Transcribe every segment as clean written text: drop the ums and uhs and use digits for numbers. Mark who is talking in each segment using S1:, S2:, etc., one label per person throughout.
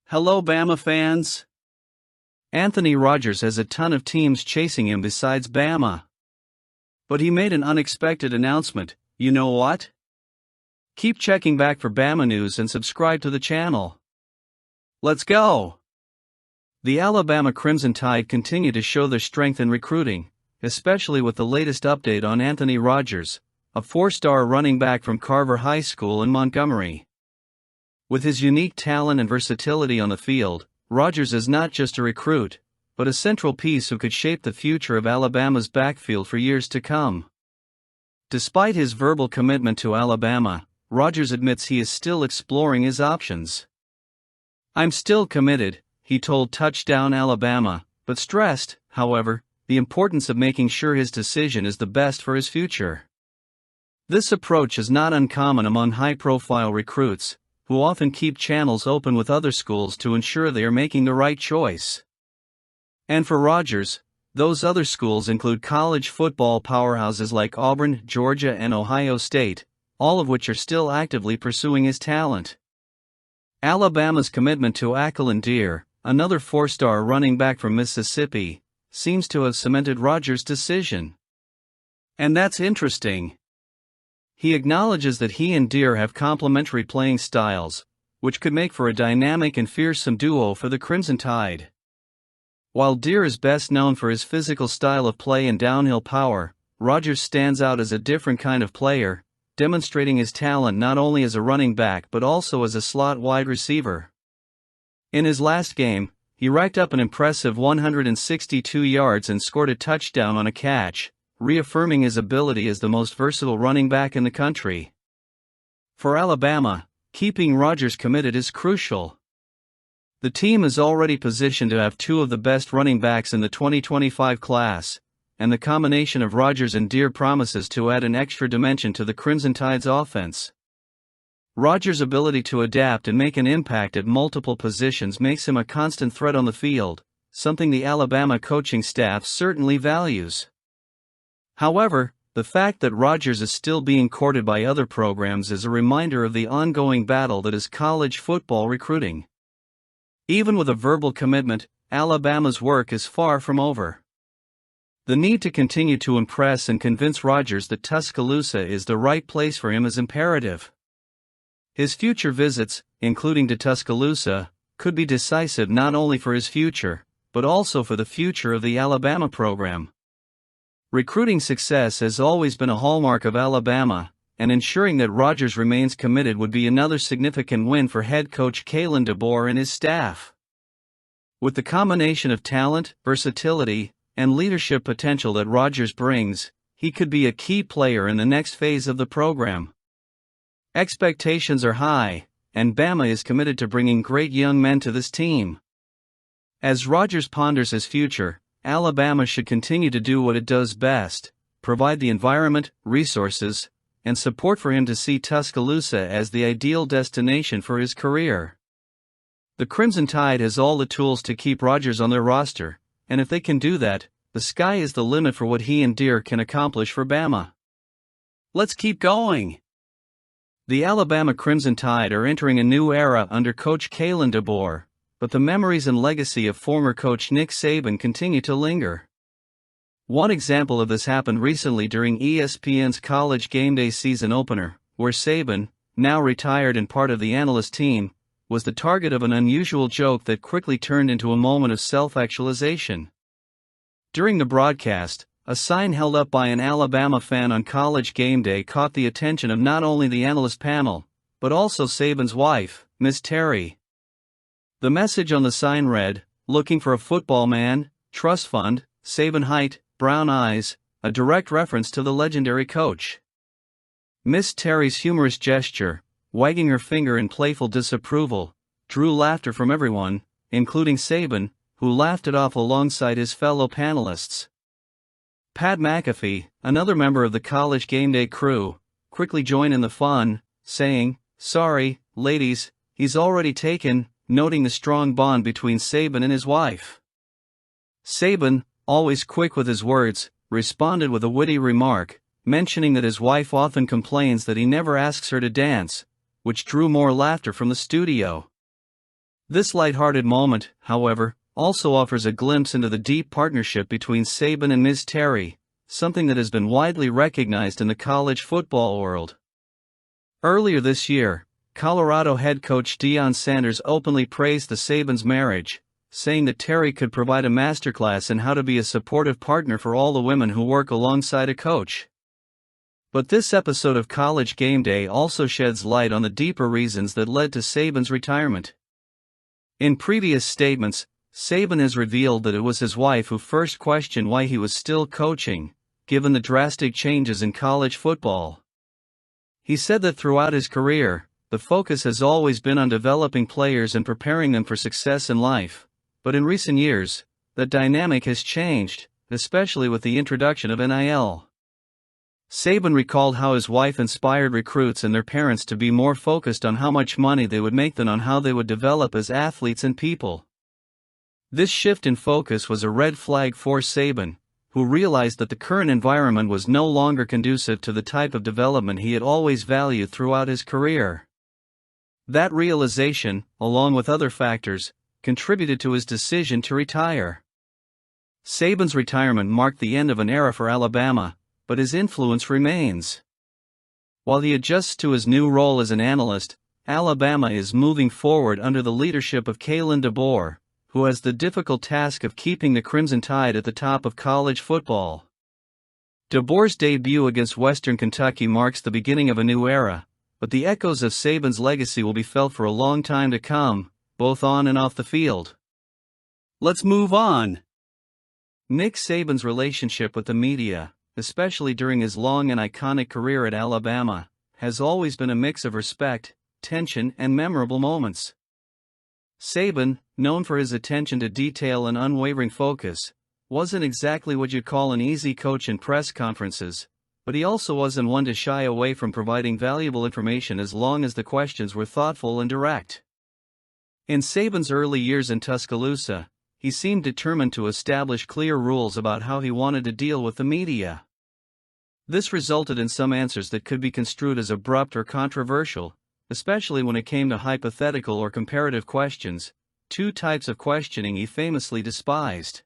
S1: Hello Bama fans! Anthony Rogers has a ton of teams chasing him besides Bama. But he made an unexpected announcement. You know what? Keep checking back for Bama news and subscribe to the channel. Let's go! The Alabama Crimson Tide continue to show their strength in recruiting, especially with the latest update on Anthony Rogers, a four-star running back from Carver High School in Montgomery. With his unique talent and versatility on the field, Rogers is not just a recruit, but a central piece who could shape the future of Alabama's backfield for years to come. Despite his verbal commitment to Alabama, Rogers admits he is still exploring his options. "I'm still committed," he told Touchdown Alabama, but stressed, however, the importance of making sure his decision is the best for his future. This approach is not uncommon among high-profile recruits, who often keep channels open with other schools to ensure they are making the right choice. And for Rogers, those other schools include college football powerhouses like Auburn, Georgia, and Ohio State, all of which are still actively pursuing his talent. Alabama's commitment to Ackland Deer, another four-star running back from Mississippi, seems to have cemented Rogers' decision. And that's interesting. He acknowledges that he and Deer have complementary playing styles, which could make for a dynamic and fearsome duo for the Crimson Tide. While Deer is best known for his physical style of play and downhill power, Rogers stands out as a different kind of player, demonstrating his talent not only as a running back but also as a slot wide receiver. In his last game, he racked up an impressive 162 yards and scored a touchdown on a catch, reaffirming his ability as the most versatile running back in the country. For Alabama, keeping Rogers committed is crucial. The team is already positioned to have two of the best running backs in the 2025 class, and the combination of Rogers and Deer promises to add an extra dimension to the Crimson Tide's offense. Rogers' ability to adapt and make an impact at multiple positions makes him a constant threat on the field, something the Alabama coaching staff certainly values. However, the fact that Rogers is still being courted by other programs is a reminder of the ongoing battle that is college football recruiting. Even with a verbal commitment, Alabama's work is far from over. The need to continue to impress and convince Rogers that Tuscaloosa is the right place for him is imperative. His future visits, including to Tuscaloosa, could be decisive not only for his future, but also for the future of the Alabama program. Recruiting success has always been a hallmark of Alabama, and ensuring that Rogers remains committed would be another significant win for head coach Kalen DeBoer and his staff. With the combination of talent, versatility, and leadership potential that Rogers brings, he could be a key player in the next phase of the program. Expectations are high, and Bama is committed to bringing great young men to this team. As Rogers ponders his future, Alabama should continue to do what it does best, provide the environment, resources, and support for him to see Tuscaloosa as the ideal destination for his career. The Crimson Tide has all the tools to keep Rogers on their roster, and if they can do that, the sky is the limit for what he and Deer can accomplish for Bama. Let's keep going! The Alabama Crimson Tide are entering a new era under coach Kalen DeBoer, but the memories and legacy of former coach Nick Saban continue to linger. One example of this happened recently during ESPN's College Gameday season opener, where Saban, now retired and part of the analyst team, was the target of an unusual joke that quickly turned into a moment of self-actualization. During the broadcast, a sign held up by an Alabama fan on College Gameday caught the attention of not only the analyst panel, but also Saban's wife, Miss Terry. The message on the sign read, "Looking for a football man, trust fund, Saban height, brown eyes," a direct reference to the legendary coach. Miss Terry's humorous gesture, wagging her finger in playful disapproval, drew laughter from everyone, including Saban, who laughed it off alongside his fellow panelists. Pat McAfee, another member of the College Gameday crew, quickly joined in the fun, saying, "Sorry, ladies, he's already taken," noting the strong bond between Saban and his wife. Saban, always quick with his words, responded with a witty remark, mentioning that his wife often complains that he never asks her to dance, which drew more laughter from the studio. This lighthearted moment, however, also offers a glimpse into the deep partnership between Saban and Ms. Terry, something that has been widely recognized in the college football world. Earlier this year, Colorado head coach Deion Sanders openly praised the Sabins' marriage, saying that Terry could provide a masterclass in how to be a supportive partner for all the women who work alongside a coach. But this episode of College Game Day also sheds light on the deeper reasons that led to Saban's retirement. In previous statements, Saban has revealed that it was his wife who first questioned why he was still coaching, given the drastic changes in college football. He said that throughout his career, the focus has always been on developing players and preparing them for success in life, but in recent years, the dynamic has changed, especially with the introduction of NIL. Saban recalled how his wife inspired recruits and their parents to be more focused on how much money they would make than on how they would develop as athletes and people. This shift in focus was a red flag for Saban, who realized that the current environment was no longer conducive to the type of development he had always valued throughout his career. That realization, along with other factors, contributed to his decision to retire. Saban's retirement marked the end of an era for Alabama, but his influence remains. While he adjusts to his new role as an analyst, Alabama is moving forward under the leadership of Kalen DeBoer, who has the difficult task of keeping the Crimson Tide at the top of college football. DeBoer's debut against Western Kentucky marks the beginning of a new era, but the echoes of Saban's legacy will be felt for a long time to come, both on and off the field. Let's move on. Nick Saban's relationship with the media, especially during his long and iconic career at Alabama, has always been a mix of respect, tension, and memorable moments. Saban, known for his attention to detail and unwavering focus, wasn't exactly what you'd call an easy coach in press conferences, but he also wasn't one to shy away from providing valuable information as long as the questions were thoughtful and direct. In Saban's early years in Tuscaloosa, he seemed determined to establish clear rules about how he wanted to deal with the media. This resulted in some answers that could be construed as abrupt or controversial, especially when it came to hypothetical or comparative questions, two types of questioning he famously despised.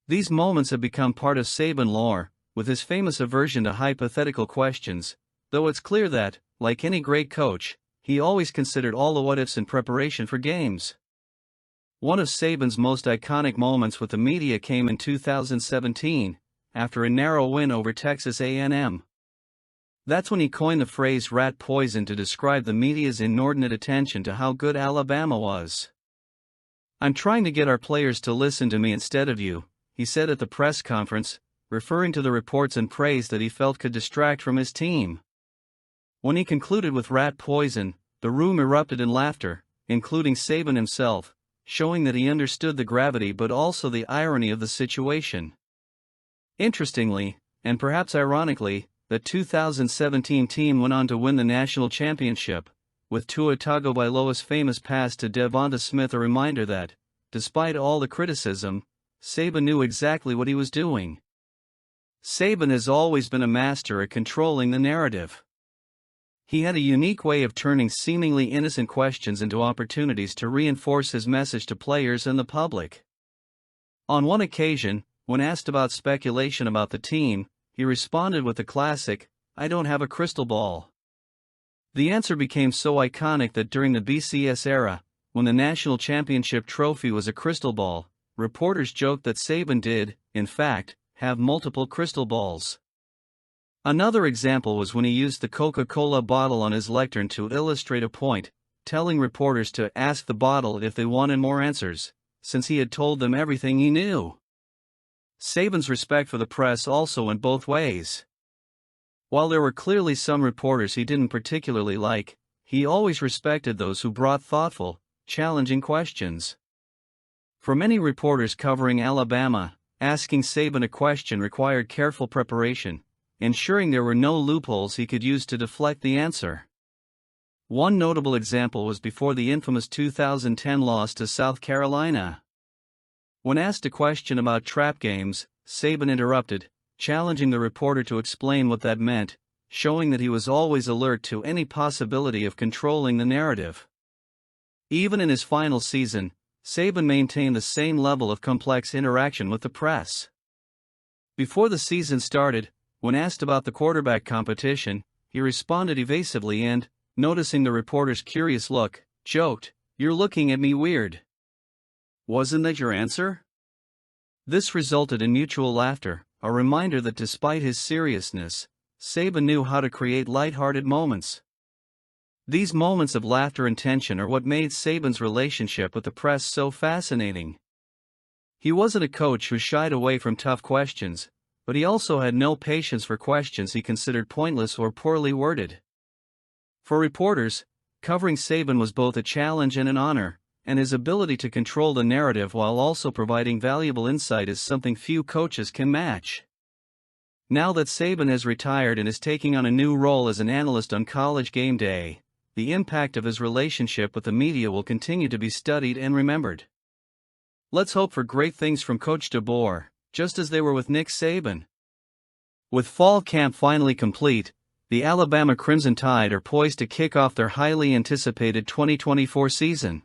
S1: These moments have become part of Saban lore, with his famous aversion to hypothetical questions, though it's clear that, like any great coach, he always considered all the what-ifs in preparation for games. One of Saban's most iconic moments with the media came in 2017, after a narrow win over Texas A&M. That's when he coined the phrase rat poison to describe the media's inordinate attention to how good Alabama was. "I'm trying to get our players to listen to me instead of you," he said at the press conference, referring to the reports and praise that he felt could distract from his team. When he concluded with rat poison, the room erupted in laughter, including Saban himself, showing that he understood the gravity but also the irony of the situation. Interestingly, and perhaps ironically, the 2017 team went on to win the national championship, with Tua Tagovailoa's famous pass to Devonta Smith a reminder that, despite all the criticism, Saban knew exactly what he was doing. Saban has always been a master at controlling the narrative. He had a unique way of turning seemingly innocent questions into opportunities to reinforce his message to players and the public. On one occasion, when asked about speculation about the team, he responded with the classic, "I don't have a crystal ball." The answer became so iconic that during the BCS era, when the national championship trophy was a crystal ball, reporters joked that Saban did, in fact, have multiple crystal balls. Another example was when he used the Coca-Cola bottle on his lectern to illustrate a point, telling reporters to ask the bottle if they wanted more answers, since he had told them everything he knew. Saban's respect for the press also went both ways. While there were clearly some reporters he didn't particularly like, he always respected those who brought thoughtful, challenging questions. For many reporters covering Alabama, asking Saban a question required careful preparation, ensuring there were no loopholes he could use to deflect the answer. One notable example was before the infamous 2010 loss to South Carolina. When asked a question about trap games, Saban interrupted, challenging the reporter to explain what that meant, showing that he was always alert to any possibility of controlling the narrative. Even in his final season, Sabin maintained the same level of complex interaction with the press. Before the season started, when asked about the quarterback competition, he responded evasively and, noticing the reporter's curious look, joked, "You're looking at me weird. Wasn't that your answer?" This resulted in mutual laughter, a reminder that despite his seriousness, Sabin knew how to create light-hearted moments. These moments of laughter and tension are what made Sabin's relationship with the press so fascinating. He wasn't a coach who shied away from tough questions, but he also had no patience for questions he considered pointless or poorly worded. For reporters, covering Sabin was both a challenge and an honor, and his ability to control the narrative while also providing valuable insight is something few coaches can match. Now that Sabin has retired and is taking on a new role as an analyst on College Game Day, the impact of his relationship with the media will continue to be studied and remembered. Let's hope for great things from Coach DeBoer, just as they were with Nick Saban. With fall camp finally complete, the Alabama Crimson Tide are poised to kick off their highly anticipated 2024 season.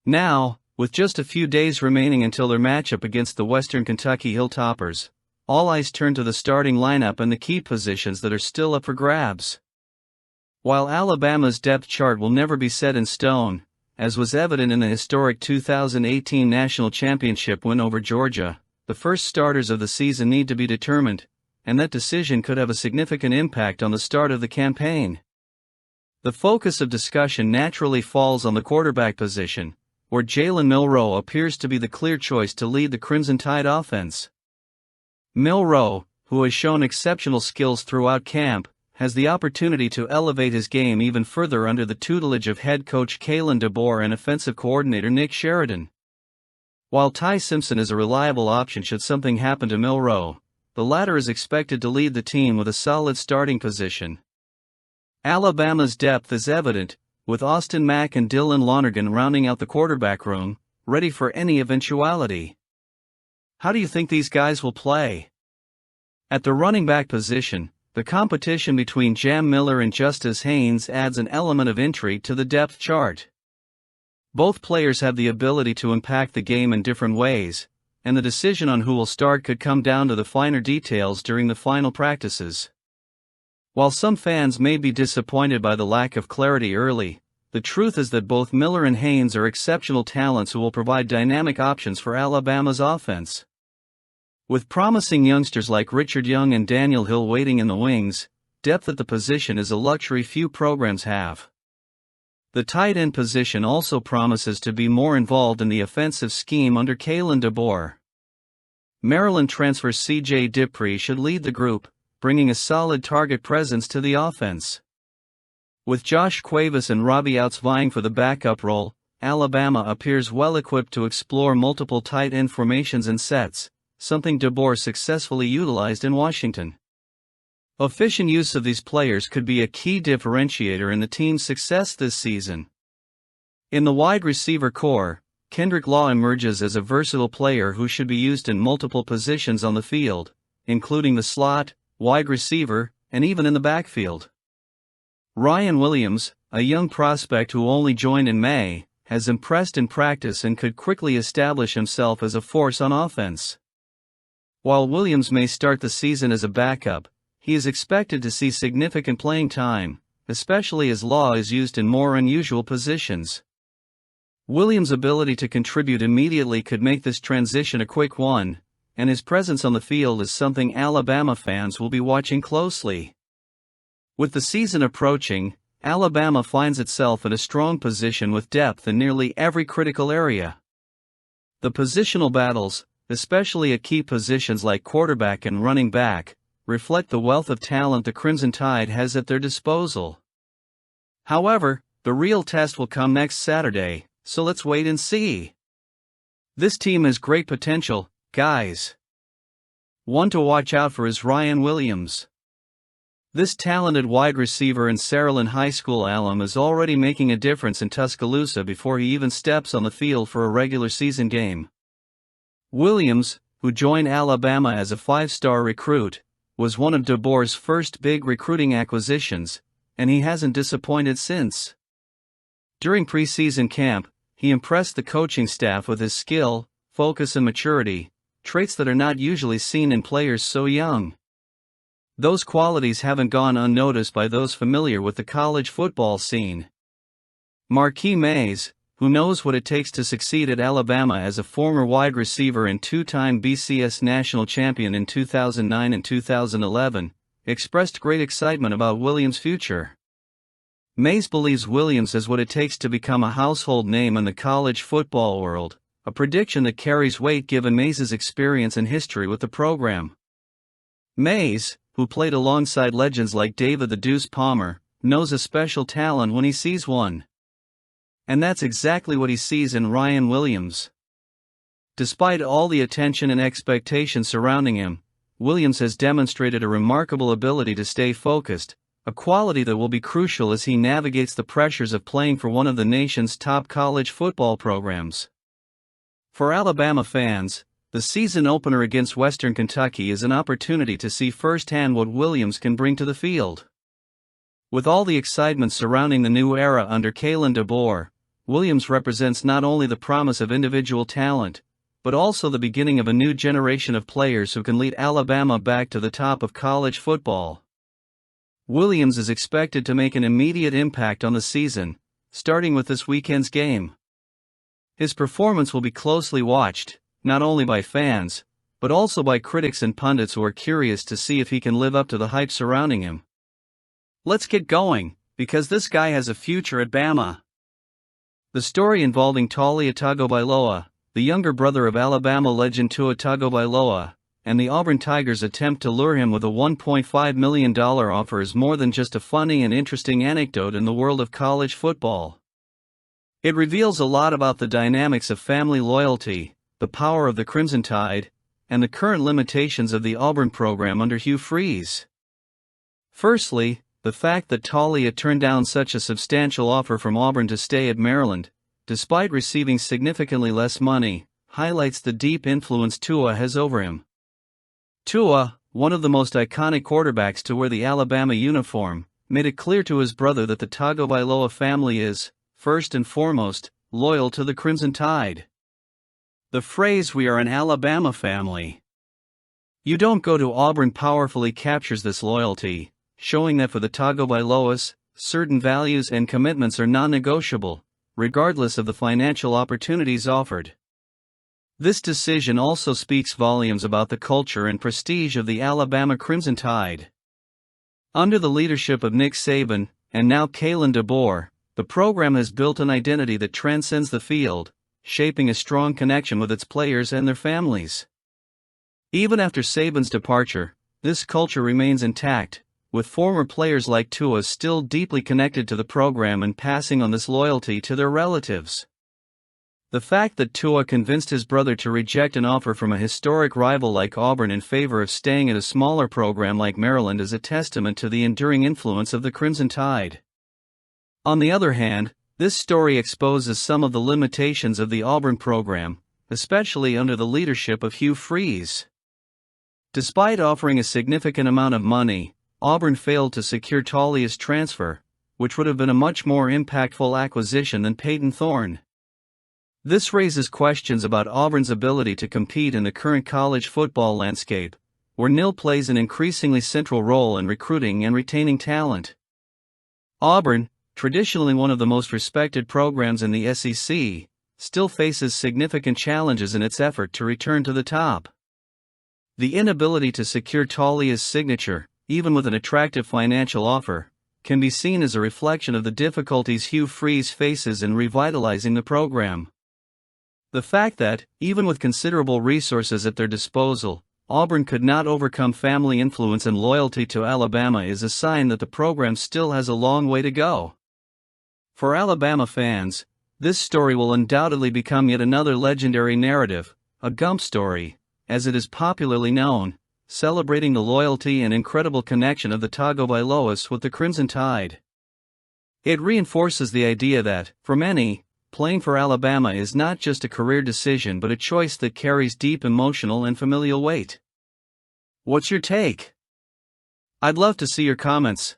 S1: Now, with just a few days remaining until their matchup against the Western Kentucky Hilltoppers, all eyes turn to the starting lineup and the key positions that are still up for grabs. While Alabama's depth chart will never be set in stone, as was evident in the historic 2018 national championship win over Georgia, the first starters of the season need to be determined, and that decision could have a significant impact on the start of the campaign. The focus of discussion naturally falls on the quarterback position, where Jalen Milroe appears to be the clear choice to lead the Crimson Tide offense. Milroe, who has shown exceptional skills throughout camp, has the opportunity to elevate his game even further under the tutelage of head coach Kalen DeBoer and offensive coordinator Nick Sheridan. While Ty Simpson is a reliable option should something happen to Milroe, the latter is expected to lead the team with a solid starting position. Alabama's depth is evident, with Austin Mack and Dylan Lonergan rounding out the quarterback room, ready for any eventuality. How do you think these guys will play? At the running back position, the competition between Jam Miller and Justice Haynes adds an element of intrigue to the depth chart. Both players have the ability to impact the game in different ways, and the decision on who will start could come down to the finer details during the final practices. While some fans may be disappointed by the lack of clarity early, the truth is that both Miller and Haynes are exceptional talents who will provide dynamic options for Alabama's offense. With promising youngsters like Richard Young and Daniel Hill waiting in the wings, depth at the position is a luxury few programs have. The tight end position also promises to be more involved in the offensive scheme under Kalen DeBoer. Maryland transfer C.J. Dipree should lead the group, bringing a solid target presence to the offense. With Josh Cuevas and Robbie Outs vying for the backup role, Alabama appears well equipped to explore multiple tight end formations and sets, something DeBoer successfully utilized in Washington. Efficient use of these players could be a key differentiator in the team's success this season. In the wide receiver core, Kendrick Law emerges as a versatile player who should be used in multiple positions on the field, including the slot, wide receiver, and even in the backfield. Ryan Williams, a young prospect who only joined in May, has impressed in practice and could quickly establish himself as a force on offense. While Williams may start the season as a backup, he is expected to see significant playing time, especially as Law is used in more unusual positions. Williams' ability to contribute immediately could make this transition a quick one, and his presence on the field is something Alabama fans will be watching closely. With the season approaching, Alabama finds itself in a strong position with depth in nearly every critical area. The positional battles, especially at key positions like quarterback and running back, reflect the wealth of talent the Crimson Tide has at their disposal. However, the real test will come next Saturday, so let's wait and see. This team has great potential, guys. One to watch out for is Ryan Williams. This talented wide receiver and Saraland High School alum is already making a difference in Tuscaloosa before he even steps on the field for a regular season game. Williams, who joined Alabama as a five-star recruit, was one of DeBoer's first big recruiting acquisitions, and he hasn't disappointed since. During preseason camp, he impressed the coaching staff with his skill, focus and maturity, traits that are not usually seen in players so young. Those qualities haven't gone unnoticed by those familiar with the college football scene. Marquis Mays, who knows what it takes to succeed at Alabama as a former wide receiver and two-time BCS national champion in 2009 and 2011, expressed great excitement about Williams' future. Mays believes Williams has what it takes to become a household name in the college football world, a prediction that carries weight given Mays' experience and history with the program. Mays, who played alongside legends like David the Deuce Palmer, knows a special talent when he sees one. And that's exactly what he sees in Ryan Williams. Despite all the attention and expectation surrounding him, Williams has demonstrated a remarkable ability to stay focused, a quality that will be crucial as he navigates the pressures of playing for one of the nation's top college football programs. For Alabama fans, the season opener against Western Kentucky is an opportunity to see firsthand what Williams can bring to the field. With all the excitement surrounding the new era under Kalen DeBoer, Williams represents not only the promise of individual talent, but also the beginning of a new generation of players who can lead Alabama back to the top of college football. Williams is expected to make an immediate impact on the season, starting with this weekend's game. His performance will be closely watched, not only by fans, but also by critics and pundits who are curious to see if he can live up to the hype surrounding him. Let's get going, because this guy has a future at Bama. The story involving Taulia Tagovailoa, the younger brother of Alabama legend Tua Tagovailoa, and the Auburn Tigers' attempt to lure him with a $1.5 million offer is more than just a funny and interesting anecdote in the world of college football. It reveals a lot about the dynamics of family loyalty, the power of the Crimson Tide, and the current limitations of the Auburn program under Hugh Freeze. Firstly, the fact that Taulia turned down such a substantial offer from Auburn to stay at Maryland, despite receiving significantly less money, highlights the deep influence Tua has over him. Tua, one of the most iconic quarterbacks to wear the Alabama uniform, made it clear to his brother that the Tagovailoa family is, first and foremost, loyal to the Crimson Tide. The phrase "we are an Alabama family. You don't go to Auburn" powerfully captures this loyalty, showing that for the Tagovailoas, certain values and commitments are non-negotiable, regardless of the financial opportunities offered. This decision also speaks volumes about the culture and prestige of the Alabama Crimson Tide. Under the leadership of Nick Saban, and now Kalen DeBoer, the program has built an identity that transcends the field, shaping a strong connection with its players and their families. Even after Saban's departure, this culture remains intact, with former players like Tua still deeply connected to the program and passing on this loyalty to their relatives. The fact that Tua convinced his brother to reject an offer from a historic rival like Auburn in favor of staying at a smaller program like Maryland is a testament to the enduring influence of the Crimson Tide. On the other hand, this story exposes some of the limitations of the Auburn program, especially under the leadership of Hugh Freeze. Despite offering a significant amount of money, Auburn failed to secure Taulia's transfer, which would have been a much more impactful acquisition than Peyton Thorne. This raises questions about Auburn's ability to compete in the current college football landscape, where NIL plays an increasingly central role in recruiting and retaining talent. Auburn, traditionally one of the most respected programs in the SEC, still faces significant challenges in its effort to return to the top. The inability to secure Taulia's signature, even with an attractive financial offer, can be seen as a reflection of the difficulties Hugh Freeze faces in revitalizing the program. The fact that, even with considerable resources at their disposal, Auburn could not overcome family influence and loyalty to Alabama is a sign that the program still has a long way to go. For Alabama fans, this story will undoubtedly become yet another legendary narrative, a Gump story, as it is popularly known, celebrating the loyalty and incredible connection of the Tagovailoas with the Crimson Tide. It reinforces the idea that, for many, playing for Alabama is not just a career decision but a choice that carries deep emotional and familial weight. What's your take? I'd love to see your comments.